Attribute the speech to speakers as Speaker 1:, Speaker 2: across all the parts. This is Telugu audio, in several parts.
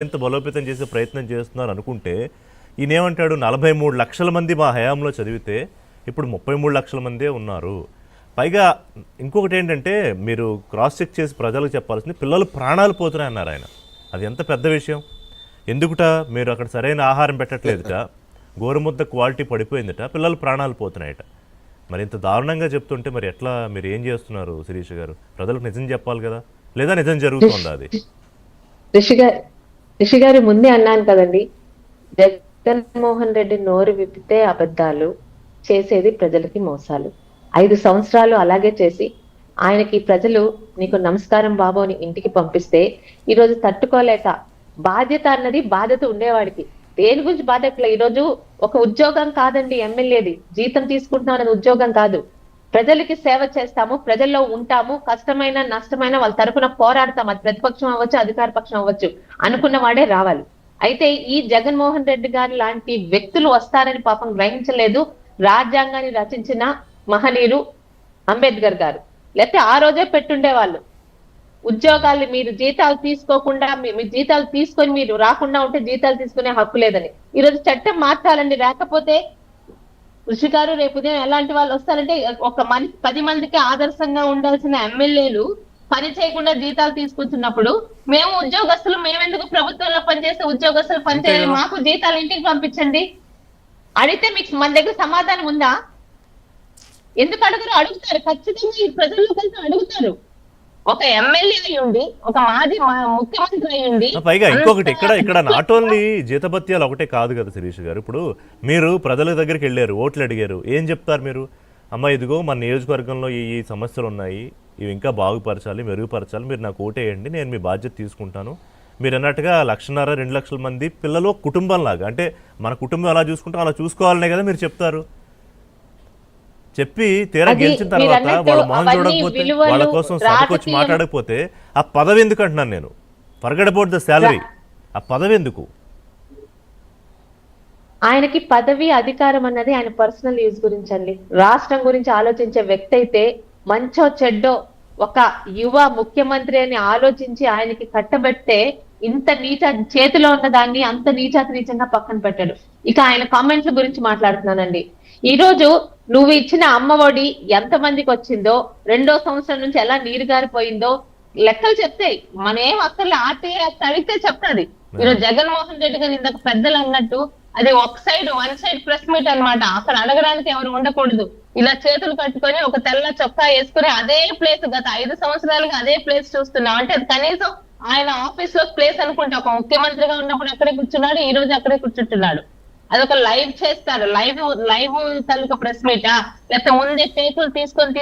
Speaker 1: ఎంత బలోపేతం చేసే ప్రయత్నం చేస్తున్నారు అనుకుంటే ఈయనేమంటాడు 43 లక్షల మంది మా హయాంలో చదివితే ఇప్పుడు 33 లక్షల మందే ఉన్నారు. పైగా ఇంకొకటి ఏంటంటే మీరు క్రాస్ చెక్ చేసి ప్రజలకు చెప్పాల్సింది పిల్లలు ప్రాణాలు పోతున్నాయి అన్నారు ఆయన. అది ఎంత పెద్ద విషయం. ఎందుకుట మీరు అక్కడ సరైన ఆహారం పెట్టట్లేదుట, గోరుముద్ద క్వాలిటీ పడిపోయిందట, పిల్లలు ప్రాణాలు పోతున్నాయట. మరి ఇంత దారుణంగా చెప్తుంటే మరి ఎట్లా మీరు ఏం చేస్తున్నారు శిరీష గారు? ప్రజలకు నిజం చెప్పాలి కదా, లేదా నిజం జరుగుతుందా? అది
Speaker 2: రిషి గారి ముందే అన్నాను కదండి, జగన్మోహన్ రెడ్డి నోరు విప్పితే అబద్ధాలు, చేసేది ప్రజలకి మోసాలు. 5 సంవత్సరాలు అలాగే చేసి ఆయనకి ప్రజలు నీకు నమస్కారం బాబు అని ఇంటికి పంపిస్తే ఈరోజు తట్టుకోలేక, బాధ్యత అన్నది బాధ్యత ఉండేవాడికి దేని గురించి బాధ్యత. ఈరోజు ఒక ఉద్యోగం కాదండి ఎమ్మెల్యేది, జీతం తీసుకుంటున్నాం అనేది ఉద్యోగం కాదు. ప్రజలకి సేవ చేస్తాము, ప్రజల్లో ఉంటాము, కష్టమైన నష్టమైన వాళ్ళ తరఫున పోరాడతాం. అది ప్రతిపక్షం అవ్వచ్చు, అధికార పక్షం అవ్వచ్చు, అనుకున్న వాడే రావాలి. అయితే ఈ జగన్మోహన్ రెడ్డి గారు లాంటి వ్యక్తులు వస్తారని పాపం గ్రహించలేదు రాజ్యాంగాన్ని రచించిన మహనీయులు అంబేద్కర్ గారు. లేకపోతే ఆ రోజే పెట్టుండే వాళ్ళు ఉద్యోగాలు. మీరు జీతాలు తీసుకోకుండా, మీ జీతాలు తీసుకొని మీరు రాకుండా ఉంటే జీతాలు తీసుకునే హక్కు లేదని. ఈరోజు చట్టం మార్చాలండి. లేకపోతే ఋషి గారు రేపు ఉదయం ఎలాంటి వాళ్ళు వస్తారంటే, ఒక 10 మందికి ఆదర్శంగా ఉండాల్సిన ఎమ్మెల్యేలు పని చేయకుండా జీతాలు తీసుకుంటున్నప్పుడు మేము ఉద్యోగస్తులు, మేమెందుకు ప్రభుత్వంలో పనిచేసే ఉద్యోగస్తులు పనిచేయాలి, మాకు జీతాలు ఇంటికి పంపించండి అడిగితే మీకు మన దగ్గర సమాధానం ఉందా? ఎందుకు అడుగుతారు? అడుగుతారు, ఖచ్చితంగా ఈ ప్రజల్లో కలిసి అడుగుతారు. ఒక ఎమ్మెల్యే అయ్యుండి, ఒక మాజీ ముఖ్యమంత్రి అయ్యుండి.
Speaker 1: పైగా ఇంకొకటి ఇక్కడ నాట్ ఓన్లీ జీతభత్యాలు ఒకటే కాదు కదా శిరీష్ గారు. ఇప్పుడు మీరు ప్రజల దగ్గరికి వెళ్ళారు, ఓట్లు అడిగారు, ఏం చెప్తారు మీరు? అమ్మ ఇదిగో మన నియోజకవర్గంలో ఈ సమస్యలు ఉన్నాయి, ఇవి ఇంకా బాగుపరచాలి, మెరుగుపరచాలి, మీరు నాకు ఓటేయండి, నేను మీ బాధ్యత తీసుకుంటాను. మీరు అన్నట్టుగా 1.5-2 లక్షల మంది పిల్లలు కుటుంబంలాగా, అంటే మన కుటుంబం ఎలా చూసుకుంటాం అలా చూసుకోవాలనే కదా మీరు చెప్తారు. చెప్పి తీరా గెలిచిన తర్వాత వాళ్ళ మొహం చూడకపోతే, వాళ్ళ కోసం సభకు వచ్చి మాట్లాడకపోతే ఆ పదవి ఎందుకు అంటున్నాను నేను. ఫర్గెట్ అబౌట్ ద శాలరీ, ఆ పదవి ఎందుకు?
Speaker 2: ఆయనకి పదవి అధికారం అన్నది ఆయన పర్సనల్ యూజ్ గురించి అండి. రాష్ట్రం గురించి ఆలోచించే వ్యక్తి అయితే మంచో చెడ్డో ఒక యువ ముఖ్యమంత్రి అని ఆలోచించి ఆయనకి కట్టబెట్టే ఇంత నీచ చేతిలో ఉన్న దాన్ని అంత నీచాతి నీచంగా పక్కన పెట్టాడు. ఇక ఆయన కామెంట్ల గురించి మాట్లాడుతున్నానండి. ఈ రోజు నువ్వు ఇచ్చిన అమ్మఒడి ఎంత మందికి వచ్చిందో, 2వ సంవత్సరం నుంచి ఎలా నీరు గారిపోయిందో లెక్కలు చెప్తాయి. మన ఏం అక్కర్లే, ఆర్టీఐ అడిగితే చెప్తాది. ఈరోజు జగన్మోహన్ రెడ్డి గారు ఇంతకు పెద్దలు అన్నట్టు అది వన్ సైడ్ ప్రెస్ మీట్ అన్నమాట. అక్కడ అడగడానికి ఎవరు ఉండకూడదు. ఇలా చేతులు కట్టుకొని ఒక తెల్ల చొక్కా వేసుకుని అదే ప్లేస్ గత 5 సంవత్సరాలుగా అదే ప్లేస్ చూస్తున్నాం. అంటే అది కనీసం ఆయన ఆఫీస్ లో ప్లేస్ అనుకుంటే, ఒక ముఖ్యమంత్రిగా ఉన్నప్పుడు అక్కడే కూర్చున్నాడు, ఈ రోజు అక్కడే కూర్చుంటున్నాడు. అదొక లైవ్ చేస్తారు, లైవ్ తాలూకా ప్రెస్ మీటా, లేకపోతే ముందే పేపర్లు తీసుకొని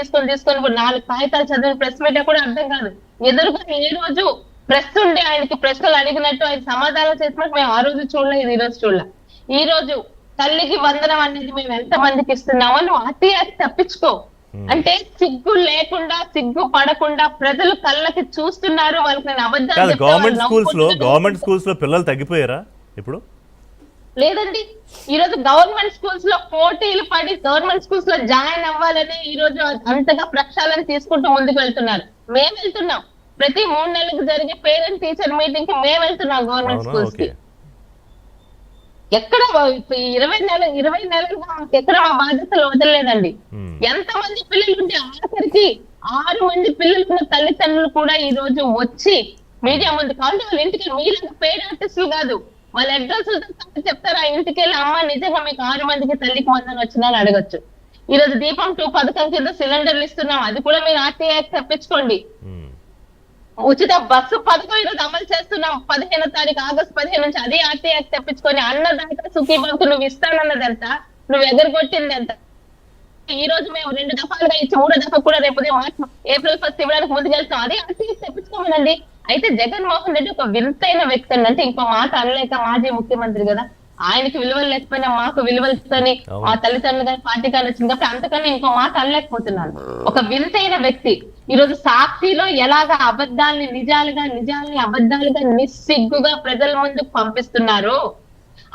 Speaker 2: 4 కాగితాలు చదివిన ప్రెస్ మీటా కూడా అర్థం కాదు. ఎదురుగా ఏ రోజు ప్రెస్ ఉండి ఆయనకి ప్రశ్నలు అడిగినట్టు, ఆయన సమాధానం చేసినట్టు మేము ఆ రోజు చూడలేదు, ఈ రోజు చూడలే. ఈ రోజు తల్లికి వందనం అనేది మేము ఎంత మందికి ఇస్తున్నామో నువ్వు ఆర్టీఐ తప్పించుకో అంటే, సిగ్గు లేకుండా, సిగ్గు పడకుండా ప్రజలు కళ్ళకి చూస్తున్నారు. వాళ్ళకి నేను అబద్ధాలు
Speaker 1: గవర్నమెంట్ స్కూల్స్ లో పిల్లలు తగ్గిపోయారా ఇప్పుడు?
Speaker 2: లేదండి. ఈ రోజు గవర్నమెంట్ స్కూల్స్ లో పోటీలు పడి గవర్నమెంట్ స్కూల్స్ లో జాయిన్ అవ్వాలని ఈ రోజు అంతగా ప్రక్షాళన తీసుకుంటూ ముందుకు వెళ్తున్నారు. మేము వెళ్తున్నాం, ప్రతి 3 నెలలకు జరిగే పేరెంట్ టీచర్ మీటింగ్ కి మేము వెళ్తున్నాం గవర్నమెంట్ స్కూల్స్ కి. ఎక్కడ 20 నెలలుగా ఎక్కడ మా బాధ్యతలు వదలలేదండి. ఎంతమంది పిల్లలు ఉంటే ఆఖరికి 6 మంది పిల్లలున్న తల్లిదండ్రులు కూడా ఈ రోజు వచ్చి మీడియా ముందు కావాలి, వాళ్ళ ఇంటికి మీలాగా పెయిడ్ ఆర్టిస్టులు కాదు, వాళ్ళ అడ్రస్ చెప్తారు. ఆ ఇంటికి వెళ్ళి అమ్మ నిజంగా మీకు 6 మందికి తల్లికి వందనం వచ్చిందా అని అడగచ్చు. ఈ రోజు దీపం 2 పథకం కింద సిలిండర్లు ఇస్తున్నాం, అది కూడా మీరు ఆర్టీఐ తప్పించుకోండి. ఉచిత బస్సు పథకం ఈరోజు అమలు చేస్తున్నాం, 15వ తారీఖు ఆగస్టు 15 నుంచి, అది ఆర్టీఐ తెప్పించుకొని. అన్నదాత సుఖీ బంకు నువ్వు ఇస్తానన్నది ఎంత, నువ్వు ఎగరగొట్టింది ఎంత. ఈ రోజు మేము 2 దఫాలుగా ఇచ్చి 3వ దఫా కూడా రేపు ఏప్రిల్ 1 ఇవ్వడానికి ముందుకెళ్తాం, అది ఆర్టీఐ తెప్పించుకోమనండి. అయితే జగన్మోహన్ రెడ్డి ఒక వింతైన వ్యక్తి అండి. అంటే ఇంకో మాట అనలేక, మాజీ ముఖ్యమంత్రి కదా, ఆయనకి విలువలు లేకపోయినా మాకు విలువలతోని మా తల్లిదండ్రులు కానీ పార్టీ కానీ వచ్చింది కాబట్టి అంతకన్నా ఇంకో మాట అనలేకపోతున్నాను. ఒక వింతైన వ్యక్తి ఈ రోజు సాక్షిలో ఎలాగా అబద్ధాలని నిజాలుగా, నిజాలని అబద్ధాలుగా నిస్సిగ్గుగా ప్రజల ముందు పంపిస్తున్నారు.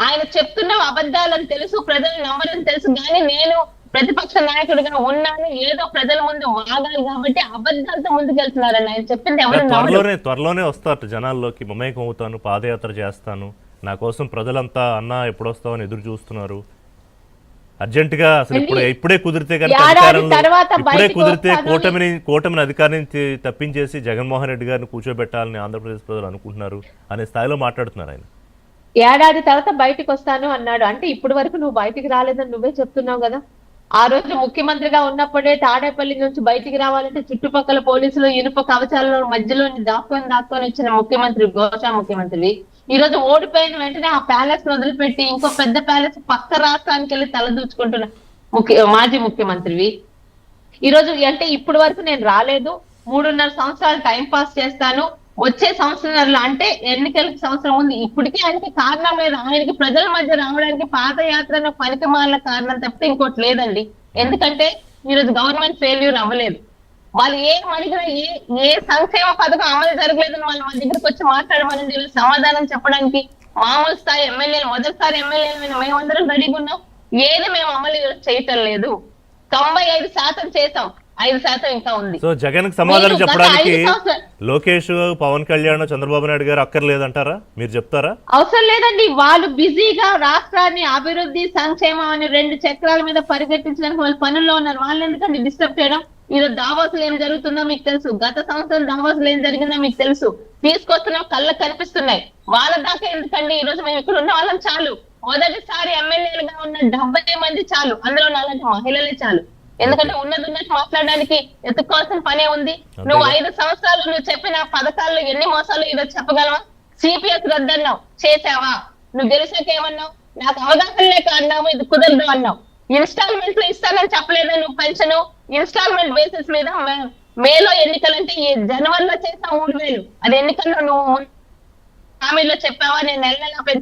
Speaker 2: ఆయన చెప్తున్న అబద్ధాలని తెలుసు, ప్రజలు నమ్మరని తెలుసు, కానీ నేను
Speaker 3: ప్రతిపక్ష నాయకుడిగా ఉన్నాను, ఏదో ప్రజల ముందు వాగాలి కాబట్టి అబద్ధాలతో ముందుకెళ్తున్నారండి. ఆయన చెప్పింది ఎవరు నమ్మరు.
Speaker 1: త్వరలోనే వస్తారు జనాల్లోకి, మమేకం అవుతాను, పాదయాత్ర చేస్తాను, నా కోసం ప్రజలంతా అన్న ఎప్పుడొస్తావు అని ఎదురు చూస్తున్నారు. అర్జెంటుగా అసలు ఇప్పుడే కుదిరితే కనుక ఇప్పుడే కుదిరితే కూటమిని అధికారం నుంచి తప్పించేసి జగన్మోహన్ రెడ్డి గారిని కూర్చోబెట్టాలని ఆంధ్రప్రదేశ్ ప్రజలు అనుకుంటున్నారు అనే స్థాయిలో మాట్లాడుతున్నారు ఆయన.
Speaker 2: ఏడాది తర్వాత బయటకు వస్తాను అన్నాడు. అంటే ఇప్పటి వరకు నువ్వు బయటికి రాలేదని నువ్వే చెప్తున్నావు కదా. ఆ రోజు ముఖ్యమంత్రిగా ఉన్నప్పుడే తాడేపల్లి నుంచి బయటికి రావాలంటే చుట్టుపక్కల పోలీసులు ఇనుప కవచాల మధ్యలో దాక్కొని వచ్చిన ముఖ్యమంత్రి, ఘోషా ముఖ్యమంత్రి, ఈ రోజు ఓడిపోయిన వెంటనే ఆ ప్యాలెస్ వదిలిపెట్టి ఇంకో పెద్ద ప్యాలెస్ పక్క రాష్ట్రానికి వెళ్ళి తలదూచుకుంటున్న మాజీ ముఖ్యమంత్రివి. ఈ రోజు అంటే ఇప్పటి వరకు నేను రాలేదు, 3.5 సంవత్సరాలు టైం పాస్ చేస్తాను, వచ్చే సంవత్సరాలు అంటే ఎన్నికలకి సంవత్సరం ఉంది. ఇప్పటికీ ఆయనకి కారణం లేదు. ఆయనకి ప్రజల మధ్య రావడానికి పాదయాత్ర పనికిమాలిన కారణం తప్పితే ఇంకోటి లేదండి. ఎందుకంటే ఈరోజు గవర్నమెంట్ ఫెయిల్యూర్ అవ్వలేదు. వాళ్ళు అడిగినా ఏ సంక్షేమ పథకం అమలు జరగలేదని వాళ్ళు మన దగ్గరకు వచ్చి మాట్లాడమని సమాధానం చెప్పడానికి మామూలు స్థాయి ఎమ్మెల్యేలు, మొదటిసారి ఎమ్మెల్యేలు మేమందరం రెడీగా ఉన్నాం. ఏది మేము అమలు చేయటం లేదు. 95% చేసాం, 5% ఇంకా ఉంది.
Speaker 1: సో జగన్ కి సమాధానం చెప్పడానికి లోకేష్, పవన్ కళ్యాణ్, చంద్రబాబు నాయుడు గారు అక్కర్లేదంటారా? మీరు చెప్తారా?
Speaker 2: అవసరం లేదండి. వాళ్ళు బిజీగా రాష్ట్రాన్ని అభివృద్ధి, సంక్షేమం అని 2 చక్రాల మీద పరిగెట్టించడానికి వాళ్ళు పనుల్లో ఉన్నారు. వాళ్ళని ఎందుకంటే డిస్టర్బ్ చేయడం? ఈరోజు దావాసులు ఏం జరుగుతుందో మీకు తెలుసు, గత సంవత్సరం దావాసులు ఏం జరిగిందో మీకు తెలుసు. తీసుకొస్తున్నాం, కళ్ళకు కనిపిస్తున్నాయి. వాళ్ళ దాకా ఎందుకండి? ఈ రోజు మేము ఇక్కడ ఉన్న వాళ్ళం చాలు. మొదటిసారి ఎమ్మెల్యేలుగా ఉన్న 70 మంది చాలు, అందులో 4 మహిళలే చాలు. ఎందుకంటే ఉన్నట్టు మాట్లాడడానికి ఎత్తుకోవాల్సిన పనే ఉంది. నువ్వు 5 సంవత్సరాలు నువ్వు చెప్పిన పథకాల్లో ఎన్ని మోసాలు ఈరోజు చెప్పగలవా? సిపిఎస్ రద్దన్నావు, చేసావా? నువ్వు గెలిచాక ఏమన్నావు? నాకు అవగాహన లేక అన్నావు, ఇది కుదరదు అన్నావు. ఇన్స్టాల్మెంట్ లో ఇస్తానని చెప్పలేదా నువ్వు? పెన్షన్ ఇన్స్టాల్మెంట్ బేసిస్ మీద మేలో ఎన్నికలంటే ఈ జనవరిలో చేసావు 3,000. అది ఎన్నికల్లో నువ్వు హామీలో చెప్పావా? నేను నెల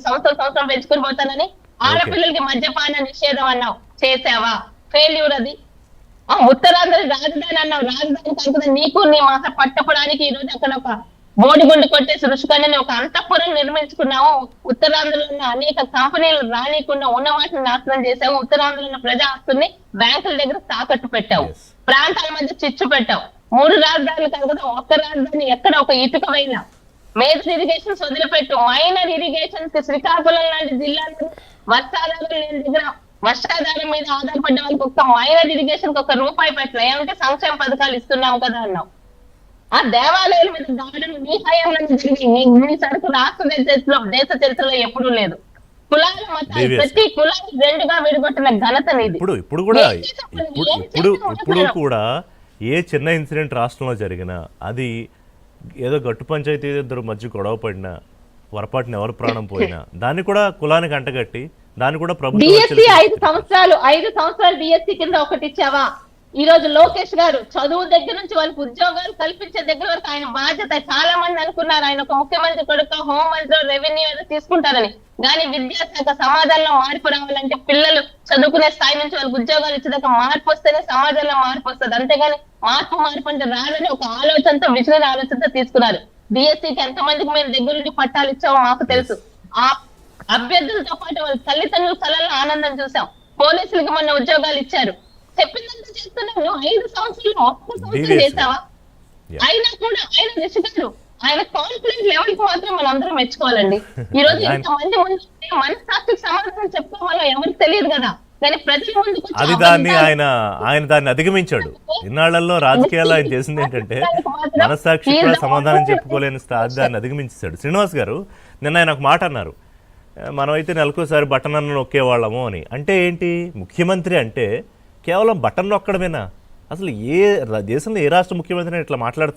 Speaker 2: సంవత్సరం పెంచుకుని పోతానని. ఆడపిల్లలకి మద్యపాన నిషేధం అన్నావు, చేసావా? ఫెయిల్యూర్ అది. ఉత్తరాంధ్ర రాజధాని అన్నావు, రాజధాని కాకుండా నీకు నీ మాట పట్టపడానికి ఈ రోజు అక్కడ ఒక బోడిగుండు కొట్టేసి రుషికొండని ఒక అంతఃపురం నిర్మించుకున్నావు. ఉత్తరాంధ్రలో ఉన్న అనేక కంపెనీలు రానియకుండా ఉన్న వాటిని నాశనం చేసావు. ఉత్తరాంధ్రలో ఉన్న ప్రజా ఆస్తుల్ని బ్యాంకుల దగ్గర తాకట్టు పెట్టావు, ప్రాంతాల మధ్య చిచ్చు పెట్టావు. 3 రాజధానులు కాకుండా ఒక్క రాజధాని ఎక్కడ ఒక ఇటుక అయినా. మేజర్ ఇరిగేషన్స్ వదిలిపెట్టు, మైనర్ ఇరిగేషన్స్ కి శ్రీకాకుళం లాంటి జిల్లాలో వర్షాధారం లేని దగ్గర వర్షాధారం మీద ఆధారపడ్డ వాళ్ళకి ఒక్క మైనర్ ఇరిగేషన్ కి ₹1 పెట్టలే. ఏమంటే సంక్షేమ పథకాలు ఇస్తున్నాము కదా అన్నావు. ఆ దేవాలయాల మీద దాడులు నీ హయాంలో జరిగి నీ సరుకు రాష్ట్ర చరిత్రలో, దేశ చరిత్రలో ఎప్పుడూ లేదు. కులాల మతాలు ప్రతి కులాన్ని 2గా విడగొట్టిన ఘనత నీది.
Speaker 1: ఇప్పుడు కూడా ఏ చిన్న ఇన్సిడెంట్ రాష్ట్రంలో జరిగినా, అది ఏదో గట్టు పంచాయతీ ఇద్దరు మధ్య గొడవ పడినా, పొరపాటున ఎవరు ప్రాణం పోయినా, దాన్ని కూడా కులానికి అంటగట్టి దాన్ని కూడా ప్రభుత్వం
Speaker 2: 5 సంవత్సరాలు డిఎస్సి కింద ఒకటి ఇచ్చావా? ఈ రోజు లోకేష్ గారు చదువు దగ్గర నుంచి వాళ్ళకి ఉద్యోగాలు కల్పించే దగ్గర వరకు ఆయన బాధ్యత. చాలా మంది అనుకున్నారు ఆయన ఒక ముఖ్యమంత్రి కొడుకు, హోంమంత్రి, రెవెన్యూ ఏదో తీసుకుంటారని. కానీ విద్యాశాఖ సమాజంలో మార్పు రావాలంటే పిల్లలు చదువుకునే స్థాయి నుంచి వాళ్ళకి ఉద్యోగాలు ఇచ్చేదాకా మార్పు వస్తేనే సమాజంలో మార్పు వస్తుంది. అంతేగాని మార్పు అంటే రాదని ఒక ఆలోచనతో, విజనరీ ఆలోచనతో తీసుకున్నారు. డిఎస్సికి ఎంతమందికి మేము దగ్గరుండి పట్టాలు ఇచ్చామో మాకు తెలుసు. ఆ అభ్యర్థులతో పాటు వాళ్ళ తల్లిదండ్రుల కళల్లో ఆనందం చూసాం. పోలీసులకి మొన్న ఉద్యోగాలు ఇచ్చారు. చెప్పిందంతా చేస్తున్నావు. 5 సంవత్సరాలు ఒక్క సంవత్సరం చేసావా? అయినా కూడా ఆయన దిశగారు, ఆయన కాన్ఫిడెన్స్ లెవెల్ కి మాత్రం మనం అందరం మెచ్చుకోవాలండి. ఈ రోజు ఇంతమంది ముందు మనస్సాక్షికి సమాధానం చెప్పుకోవాలో ఎవరికి తెలియదు కదా. కానీ ప్రజల ముందుకు
Speaker 1: అది ఆయన దాన్ని అధిగమించాడు. ఇన్నాళ్లలో రాజకీయాల్లో ఆయన చేసింది ఏంటంటే మనస్సాక్షి కూడా సమాధానం చెప్పుకోలేని దాన్ని అధిగమించాడు. శ్రీనివాస్ గారు నిన్న ఆయన ఒక మాట అన్నారు, మనమైతే నెలకోసారి బటన్ అన్న నొక్కేవాళ్ళము అని. అంటే ఏంటి? ముఖ్యమంత్రి అంటే కేవలం బటన్ నొక్కడమేనా? అసలు ఏ దేశంలో ఏ రాష్ట్ర ముఖ్యమంత్రి ఇట్లా మాట్లాడతారు?